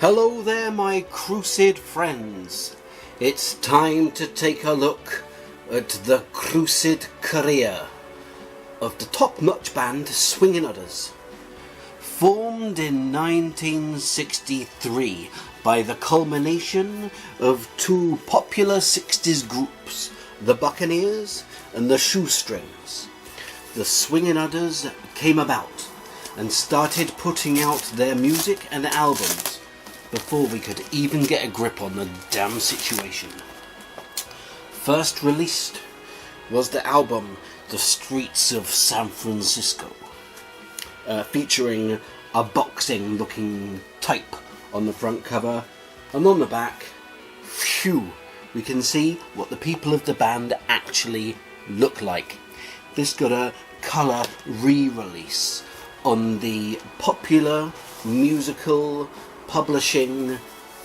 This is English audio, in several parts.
Hello there, my Crusade friends. It's time to take a look at the Crusade career of the top-notch band Swingin Utters. Formed in 1963 by the culmination of two popular 60s groups, the Buccaneers and the Shoestrings, the Swingin Utters came about and started putting out their music and albums before we could even get a grip on the damn situation. First released was the album The Streets of San Francisco, featuring a boxing looking type on the front cover, and on the back, phew, we can see what the people of the band actually look like. This got a colour re-release on the popular musical publishing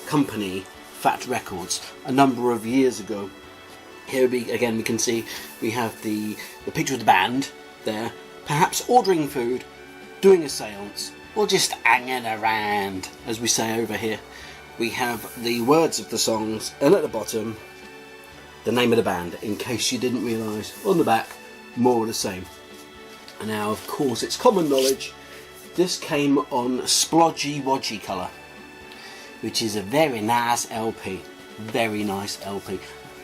company Fat Wreck Chords a number of years ago. Here we can see we have the picture of the band there, perhaps ordering food, doing a seance, or just hanging around, as we say over here. We have the words of the songs, and at the bottom, the name of the band, in case you didn't realise. On the back, more of the same. And now, of course, it's common knowledge, this came on Splodgy Wodgy colour, which is a very nice LP. Very nice LP.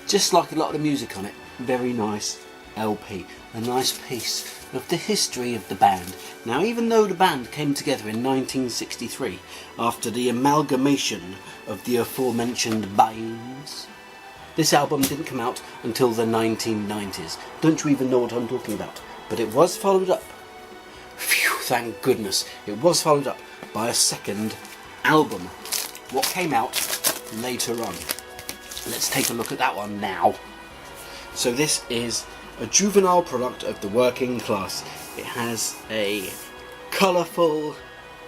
Just like a lot of the music on it, very nice LP. A nice piece of the history of the band. Now, even though the band came together in 1963 after the amalgamation of the aforementioned bands, this album didn't come out until the 1990s. Don't you even know what I'm talking about? But it was followed up. Phew, thank goodness. It was followed up by a second album. What came out later on. Let's take a look at that one now. So this is a juvenile product of the working class. It has a colourful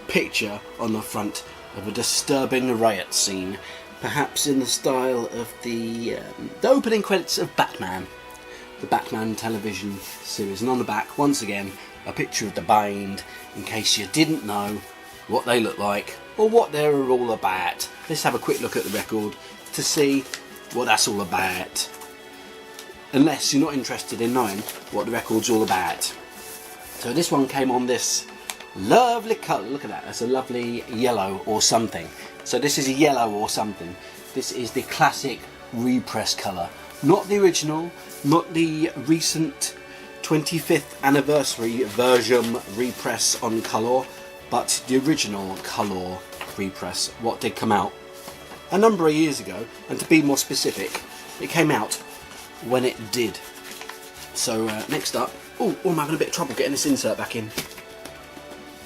picture on the front of a disturbing riot scene, perhaps in the style of the opening credits of Batman, the Batman television series. And on the back, once again, a picture of the band, in case you didn't know what they look like or what they're all about. Let's have a quick look at the record to see what that's all about, unless you're not interested in knowing what the record's all about. So this one came on this lovely colour. Look at that, that's a lovely yellow or something. So this is a yellow or something. This is the classic repress colour, not the original, not the recent 25th anniversary version repress on colour, but the original colour repress, what did come out a number of years ago. And to be more specific, it came out when it did. So next up, I'm having a bit of trouble getting this insert back in.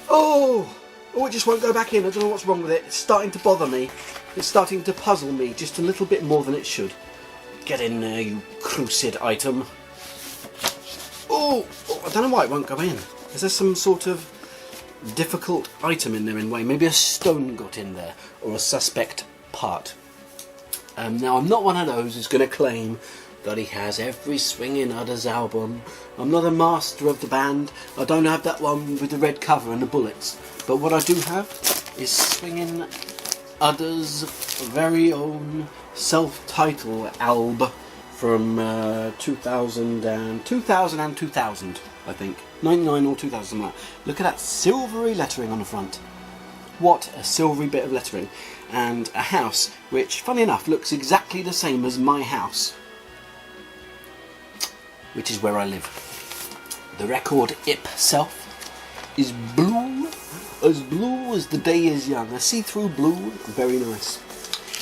It just won't go back in. I don't know what's wrong with it. It's starting to bother me. It's starting to puzzle me just a little bit more than it should. Get in there, you Crusade item. I don't know why it won't go in. Is there some sort of difficult item in there in a way? Maybe a stone got in there, or a suspect part. Now, I'm not one of those who's going to claim that he has every Swingin Utters album. I'm not a master of the band. I don't have that one with the red cover and the bullets. But what I do have is Swingin Utters' very own self-titled album from 2000, I think. 99 or 2000, like that. Look at that silvery lettering on the front. What a silvery bit of lettering. And a house which, funny enough, looks exactly the same as my house, which is where I live. The record itself is blue as the day is young. A see-through blue, very nice.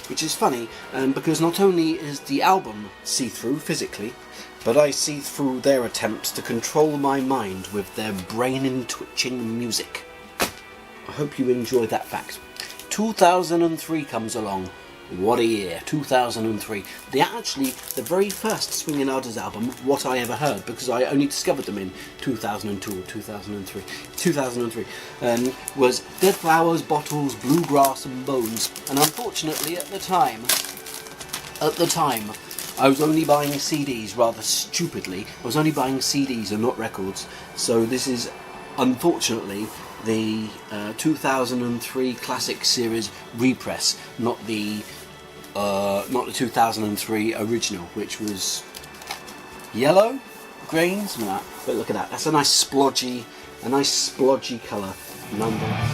Which is funny, because not only is the album see-through physically, but I see through their attempts to control my mind with their brain-twitching music. I hope you enjoy that fact. 2003 comes along. What a year, 2003. The very first Swingin Utters album, what I ever heard, because I only discovered them in 2002 or 2003. 2003 was Dead Flowers, Bottles, Bluegrass and Bones. And unfortunately at the time, I was only buying CDs, rather stupidly. I was only buying CDs and not records. So this is, unfortunately, the 2003 Classic Series repress, not the 2003 original, which was yellow, green, something like that. But look at that. That's a nice splodgy colour, nonetheless.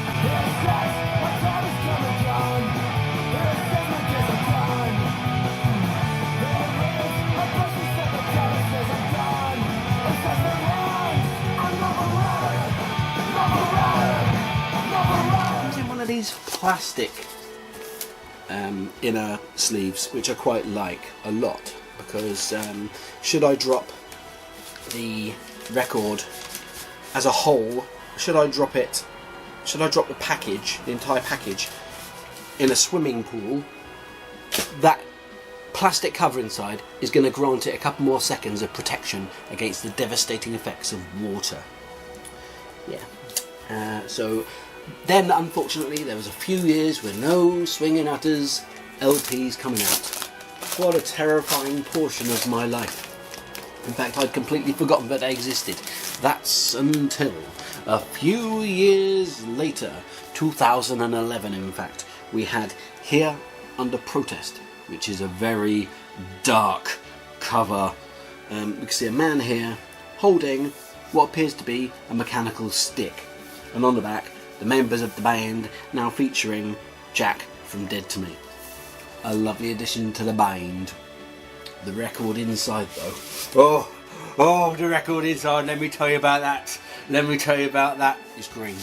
These plastic inner sleeves, which I quite like a lot, because should I drop the record as a whole, should I drop the package, the entire package, in a swimming pool, that plastic cover inside is going to grant it a couple more seconds of protection against the devastating effects of water. Yeah. So then, unfortunately, there was a few years with no Swingin Utters LPs coming out. What a terrifying portion of my life. In fact, I'd completely forgotten that they existed. That's until a few years later, 2011 in fact, we had Here Under Protest, which is a very dark cover. We can see a man here holding what appears to be a mechanical stick, and on the back, the members of the band, now featuring Jack from Dead to Me. A lovely addition to the band. The record inside though, oh, the record inside, let me tell you about that. It's green.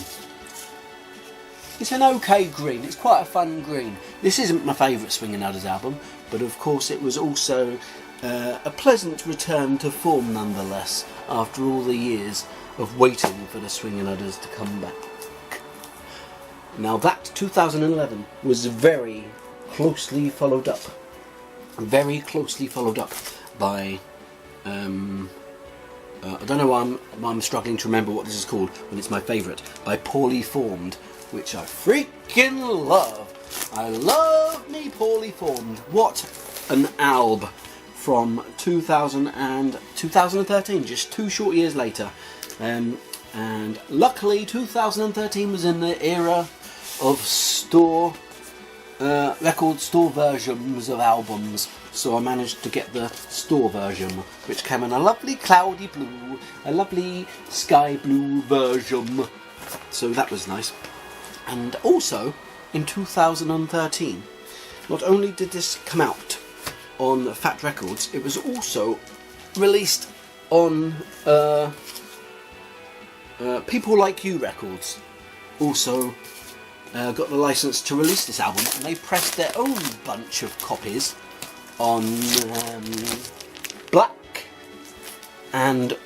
It's an okay green, it's quite a fun green. This isn't my favourite Swingin Utters album, but of course it was also a pleasant return to form nonetheless, after all the years of waiting for the Swingin Utters to come back. Now that 2011 was very closely followed up by I don't know why I'm struggling to remember what this is called when it's my favourite, by Poorly Formed, which I freaking love. I love me Poorly Formed. What an album from 2013, just 2 short years later. And luckily 2013 was in the era of record store versions of albums, so I managed to get the store version, which came in a lovely cloudy blue, a lovely sky blue version, so that was nice. And also in 2013, not only did this come out on Fat Records, it was also released on People Like You Records. Also got the license to release this album, and they pressed their own bunch of copies on black and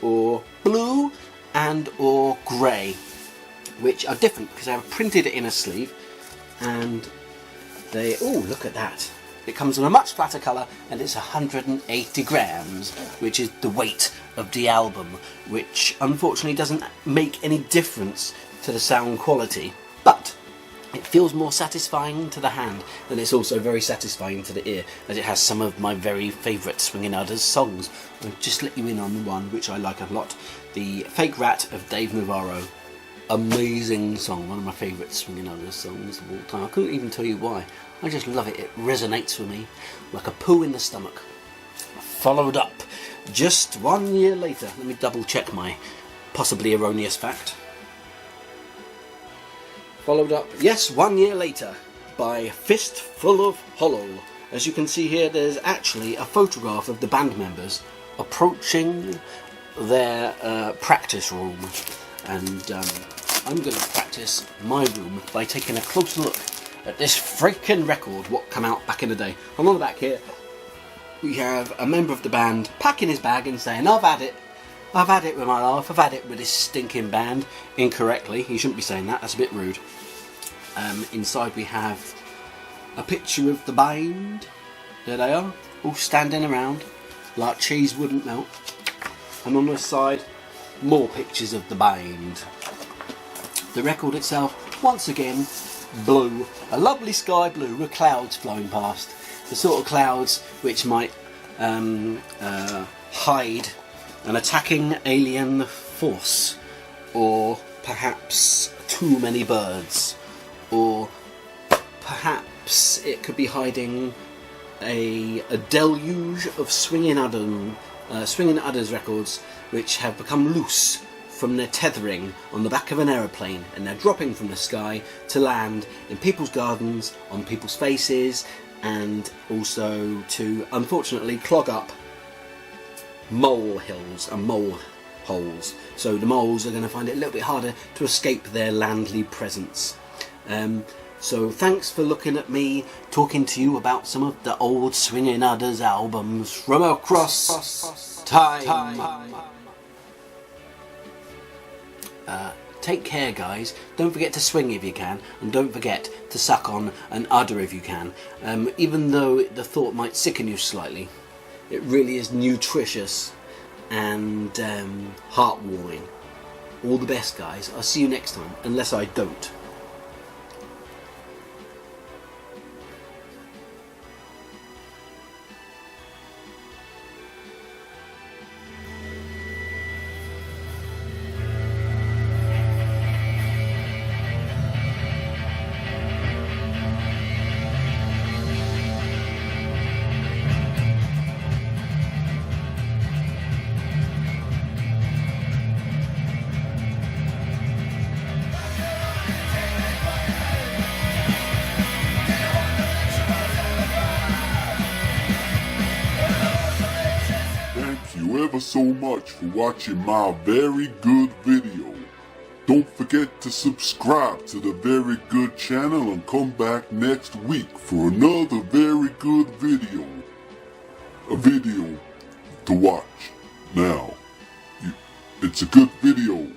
or blue and or grey, which are different because they were printed in a sleeve, and they, oh look at that, it comes in a much flatter colour, and it's 180 grams, which is the weight of the album, which unfortunately doesn't make any difference to the sound quality, but it feels more satisfying to the hand, and it's also very satisfying to the ear, as it has some of my very favourite Swingin Utters songs. I'll just let you in on one which I like a lot, the Fake Rat of Dave Navarro. Amazing song, one of my favourite Swingin Utters songs of all time. I couldn't even tell you why, I just love it, it resonates with me like a poo in the stomach. Followed up just 1 year later, let me double check my possibly erroneous fact. Followed up, yes, 1 year later, by Fistful of Hollow. As you can see here, there's actually a photograph of the band members approaching their practice room, and I'm going to practice my room by taking a close look at this freaking record, what came out back in the day. And on the back here, we have a member of the band packing his bag and saying, I've had it with my life, I've had it with this stinking band. Incorrectly, he shouldn't be saying that, that's a bit rude. Inside we have a picture of the band. There they are, all standing around like cheese wouldn't melt. And on this side, more pictures of the band. The record itself, once again, blue. A lovely sky blue with clouds flowing past. The sort of clouds which might hide an attacking alien force or perhaps too many birds, or perhaps it could be hiding a deluge of Swingin Utters records which have become loose from their tethering on the back of an aeroplane, and they're dropping from the sky to land in people's gardens, on people's faces, and also to, unfortunately, clog up mole hills and mole holes. So the moles are going to find it a little bit harder to escape their landly presence. So thanks for looking at me talking to you about some of the old Swingin Utters albums from across time. Take care, guys. Don't forget to swing if you can, and don't forget to suck on an udder if you can. Even though the thought might sicken you slightly, it really is nutritious and heartwarming. All the best, guys. I'll see you next time, unless I don't. Thank you ever so much for watching my very good video. Don't forget to subscribe to the Very Good channel and come back next week for another very good video. A video to watch now. It's a good video.